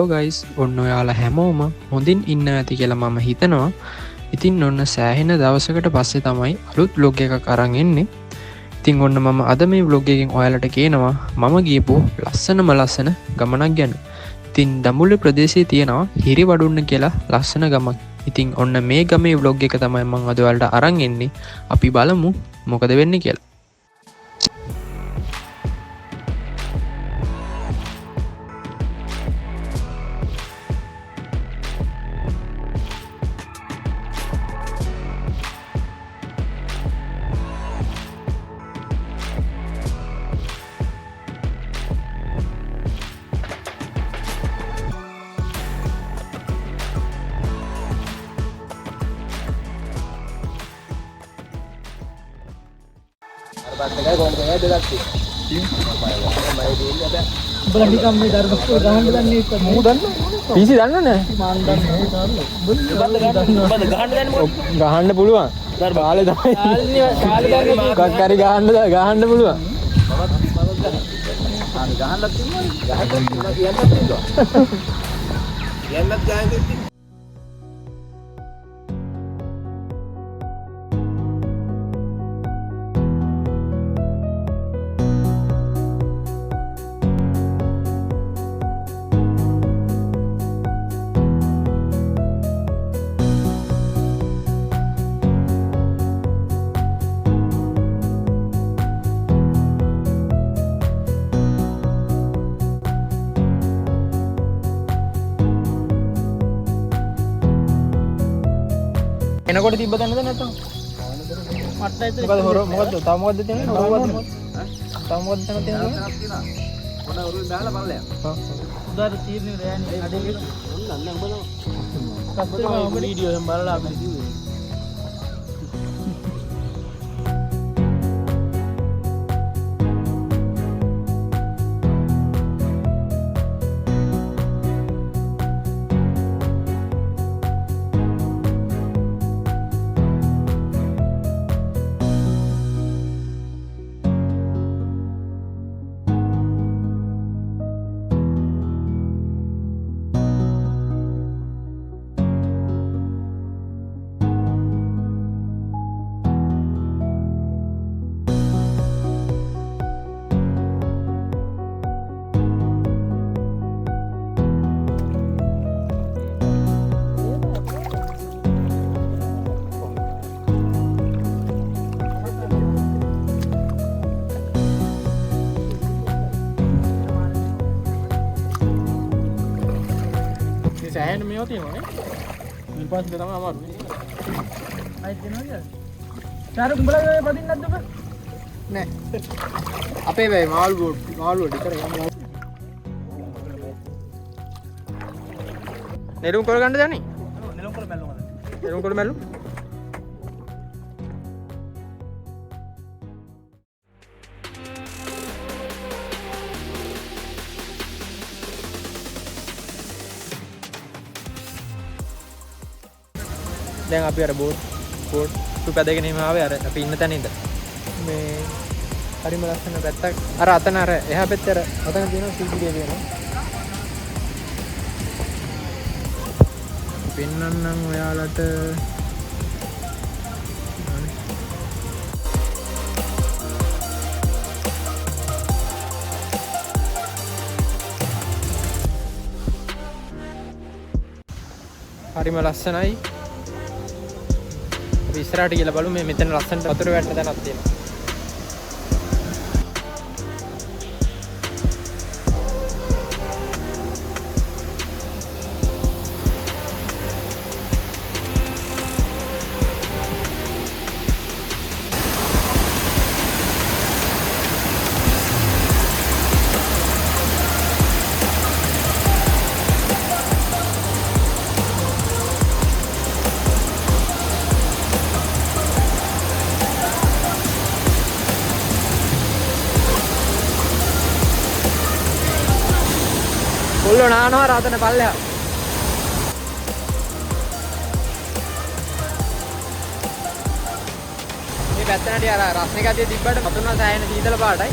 Hello guys ඔන්න ඔයාලා හැමෝම හොඳින් ඉන්න ඇති කියලා මම හිතනවා. ඉතින් ඔන්න සෑහෙන දවසකට පස්සේ තමයි අලුත් බ්ලොග් එකක් අරන් එන්නේ. ඉතින් ඔන්න මම අද මේ බ්ලොග් එකෙන් ඔයාලට කියනවා මම ගියපු ලස්සනම ලස්සන ගමනක් ගැන. ඉතින් දඹුල්ල ප්‍රදේශයේ තියෙනවා හිරිවඩුන්න කියලා ලස්සන ගමක්. ඉතින් ඔන්න මේ ගමේ බ්ලොග් එක තමයි මම අද ඔයාලට අරන් එන්නේ. අපි බලමු මොකද වෙන්නේ කියලා. පිසි දන්නවනේ ගහන්න පුළුවන් කාලේ තමයි කක්කරි ගහන්න පුළුවන් එනකොට තිබ්බ තැනද නැත්නම් මට හිතෙන්නේ මොකද හොර මොකද තව මොකද තියෙන්නේ තව මොකද තව තියෙන්නේ මොන උරුෙන් දාලා බලලා උදාර තීරණේ රෑනේ අඩේ ඔන්න අන්න බලන්න කස්තරම වීඩියෝ එකෙන් බලලා අපි කිව්වේ සෑහෙන මේවා තියෙනවානේ. ඊට පස්සේ තමයි අමාරු. අයිත් වෙනවද? චාර උඹලා පදින්න නැද්ද ඔබ? නෑ. අපේ වෙයි මාළු ටිකර ගන්න. නෙළුම් කොළ ගන්න දන්නේ? නෙළුම් කොළ මැල්ලු ගන්න. නෙළුම් කොළ මැල්ලු. දැන් අපි අර බෝට් පැදගෙන හිම ආවේ අර අපි ඉන්න තැන ඉඳන් මේ හරිම ලස්සන පැත්තක් අර අතන අර එහා පැත්තේ අර අතන තියෙනවා සීගිරිය තියෙනවා පෙන්නන්නම් ඔයාලට හරිම ලස්සනයි ඉස්සරහට ගිහලා බලමු මේ මෙතන ලස්සනට වතුර වැටෙන තැනක් තියෙනවා. කොල්ලෝ නානවා රාතන පල්ලෙහා. මේ පැත්තට අර රස්නේ ගතිය තිබ්බට මතුන සෑහෙන සීතල පාටයි.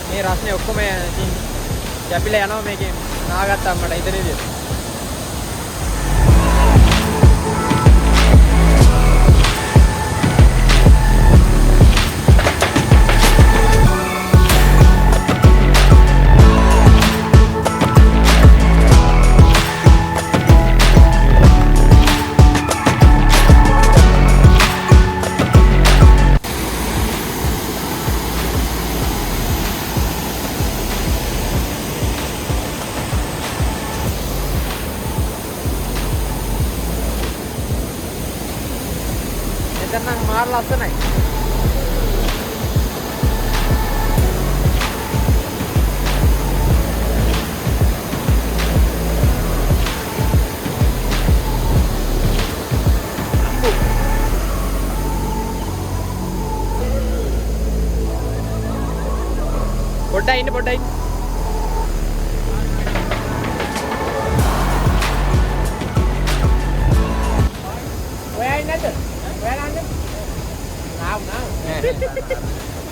මේ රස්නේ ඔක්කොම කැපිලා යනවා මේකෙන් නාගත්තා මට හිතන විදියට. Tenang marah senai. Podain. Where another? Where another? Now.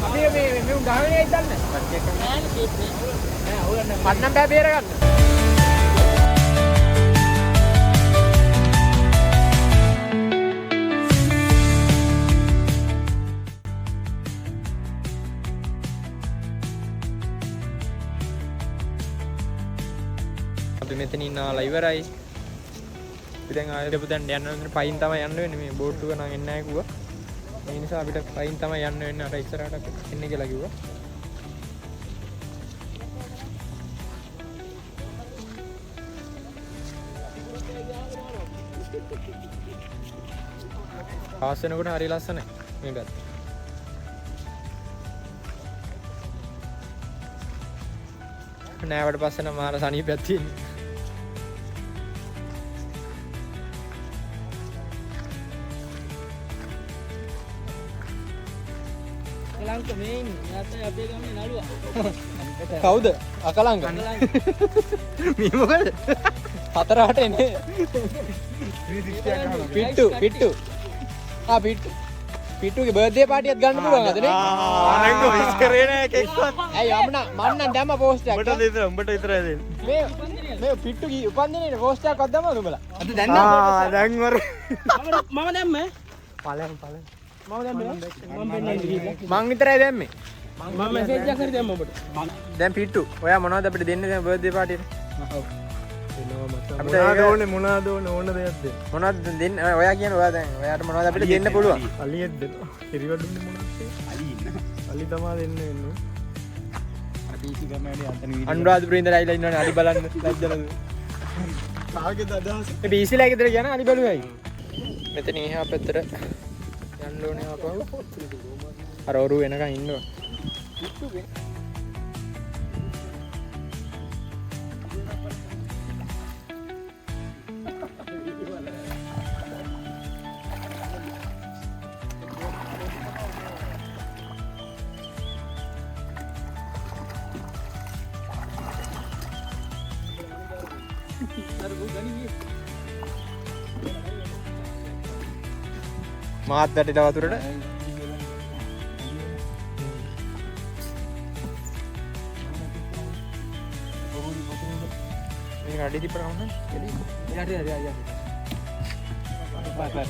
Abi me undahane idanne. Pannam bෑ බේර ගන්න. අපි මෙතන ඉන්නවා ඉවරයි. අපි දැන් ආයෙත් පුතෙන් යන්න පයින් තමයි යන්න වෙන්නේ මේ බෝට් එක නම් එන්නේ නැහැ කිව්වා. ඒ නිසා අපිට පයින් තමයි යන්න වෙන්නේ අර ඉස්සරහට එන්න කියලා කිව්වා. පාස් වෙනකොට හරිය ලස්සනයි මේ පැත්ත. නෑවට පස්සේ නම් මාර සනීපයක් තියෙනවා. කවුද අකලංග මේ මොකද හතරට එන්නේ පිට්ටු පිට්ටුගේ බර්ත්ඩේ පාටියක් ගන්න පුළුවන් අද නේ ආනංග විශ් කරේ නෑ කෙක්වත් ඇයි මන්නම් දැම්ම පෝස්ට් එකක් උඹට විතරයි දෙන්නේ මේ පිට්ටුගේ උපන්දිනේ පෝස්ට් එකක් අද්දමද උඹලා අද දැන් දැන් වර මම දැම්මේ පළයන් මං විතරයි දැම්මේ මම මෙසේජ් එකක් හරි දැම්ම ඔබට දැන් පිට්ටු ඔයා මොනවද අපිට දෙන්නේ දැන් බර්ත්ඩේ පාටියට ඔව් මොනවද ඕන දෙයක් දෙන්න මොනවද දෙන්න ඔයා කියන ඔයා දැන් ඔයාට මොනවද අපිට දෙන්න පුළුවන් අලියෙක් දෙන්න පිරිවඩුන්නේ මොනවද අලි තමා දෙන්න වෙන්නේ අපි ඉසි කරන වැඩි අතන වීඩියෝ අනුරාධපුරේ ඉඳලා ආයිලා ඉන්නවනේ අලි බලන්න ලැජ්ජලද කාගේද අදහස මේ පීසිලා ගෙදර යන අලි බලුවයි මෙතන එහා පැත්තට යන්න ඕනේ අපව අර ඔරු වෙනකන් ඉන්නවා මාත් වැටිලා වතුරට මේ අඩි තිබ්බ කවන්න එළියට හරි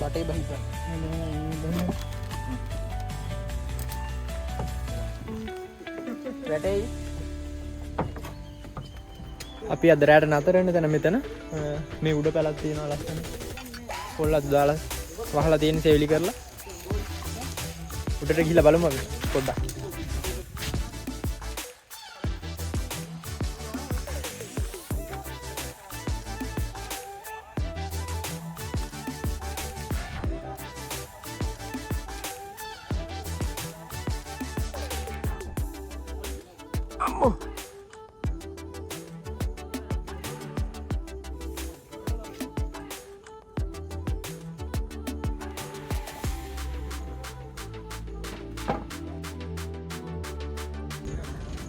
බටේ බහිප වැටේ අපි අද රැට නතර වෙන තැන මෙතන මේ උඩ පැලක් තියෙනවා ලස්සන පොල්ලත් දාලා වහලා තියෙන සෙවිලි කරලා උඩට ගිහිල්ලා බලමු අපි පොඩ්ඩක් අම්මෝ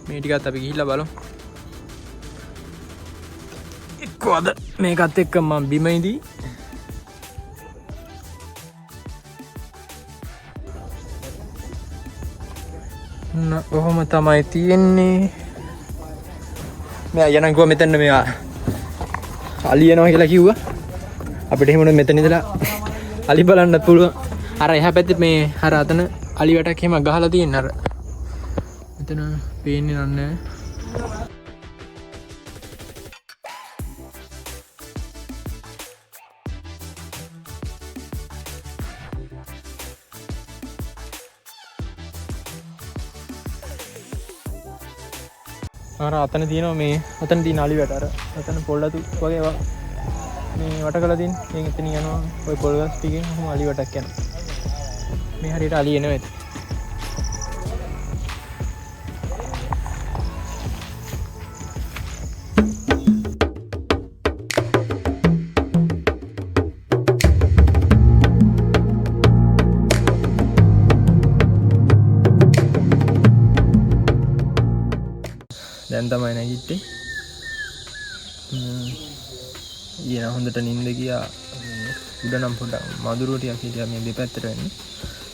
මේ ටිකත් අපි ගිහිල්ලා බලමු එක්කෝ අද මේකත් එක්ක මම බිම ඉඳී ඔහොම තමයි තියෙන්නේ මේ අයියා නම් කිව්වා මෙතන මෙයා අලි එනවා කියලා කිව්වා. අපිට එහෙම මෙතන ඉඳලා අලි බලන්නත් පුළුවන්. අර එහා පැත්තේ මේ අර අතන අලි වැටක් එහෙම ගහලා තියෙන අර මෙතන පේන්නේ නැහැ. අර අතන තියෙනවා මේ අතන තියෙන අලි වැට අර අතන පොල්ලතු වගේ ඒවා මේ වට කරලා තියෙන. මේක එතන යනවා ওই පොල් ගස් ටිකෙන් කොහොම අලි වැටක් යනවා. මේ හරියට අලි එනවා ඇති. දැන් තමයි නැගිට්ටේ. ඊයන හොඳට නිින්ද ගියා. උඩ නම් පොඩ මදුරුව ටිකක් හිටියා මේ දෙපැත්තට වෙන්නේ.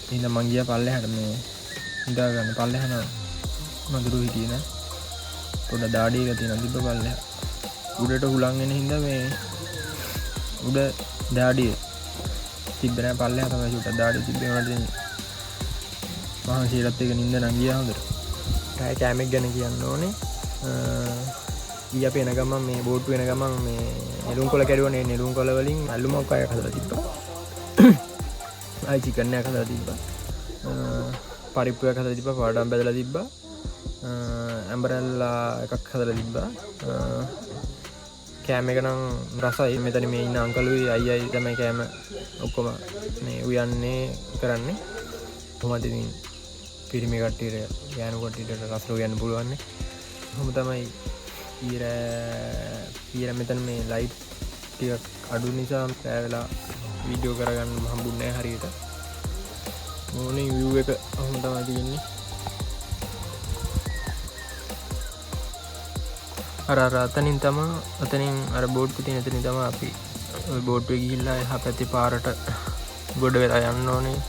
ඉතින් මං ගියා පල්ලෙහාට මේ ඉඳා ගන්න පල්ලෙහාන මදුරුව හිටියේ නෑ. පොඩ දාඩියක තියෙන දිබ්බ පල්ලෙහා. උඩට හුලං වෙන හින්දා මේ උඩ දාඩිය තිබ්බ නෑ පල්ලෙහා තමයි උඩ දාඩිය තිබ්බේ වුණාට ඉතින් මහා ශීලත් එක නිින්ද නම් ගියා හොඳට. ටයි කැමෙක් ගැන කියන්න ඕනේ. ඊ අපි එන ගමන් මේ බෝට්ටු වෙන ගමන් මේ නෙළුම් කොළ කැඩුවනේ. නෙළුම් කොළ වලින් අල්ලුමක් අය හදලා තිබ්බා. ආයි චිකන් එකක් හදලා තිබ්බා. පරිප්පුවක් හදලා තිබ්බා. පාඩම් බෙදලා තිබ්බා. ඇම්බරෙල්ලා එකක් හදලා තිබ්බා. කෑම එක නම් රසයි. මෙතන මේ ඉන්න අංකලුයි අයියයි තමයි කෑම ඔක්කොම මේ උයන්නේ කරන්නේ. කොහොමද ඉතින් පිරිමි කට්ටියට ගෑනු කට්ටියට රස උයන්න පුළුවන් නේ. කොහොම තමයි ඊර මෙතන මේ ලයිට් ටිකක් අඩු නිසා පෑ වෙලා වීඩියෝ කරගන්න හම්බුන්නේ නැහැ හරියට. මොනේ view එක කොහොම තමයි තියෙන්නේ. අර අතනින් තමයි අතනින් අර බෝට්ටු තියෙන එතනින් තමයි අපි ওই බෝට්ටුවේ ගිහිල්ලා එහා පැත්තේ පාරට ගොඩ වෙලා යන්න ඕනේ.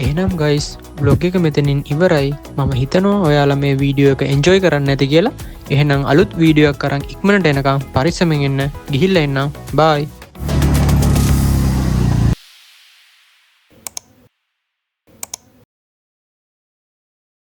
එහෙනම් ගයිස් බ්ලොග් එක මෙතනින් ඉවරයි. මම හිතනවා ඔයාලා මේ වීඩියෝ එක එන්ජොයි කරන්න ඇති කියලා. එහෙනම් අලුත් වීඩියෝ එකක් අරන් ඉක්මනට එනකම් පරිස්සමෙන් ඉන්න. ගිහිල්ලා එන්න. බයි.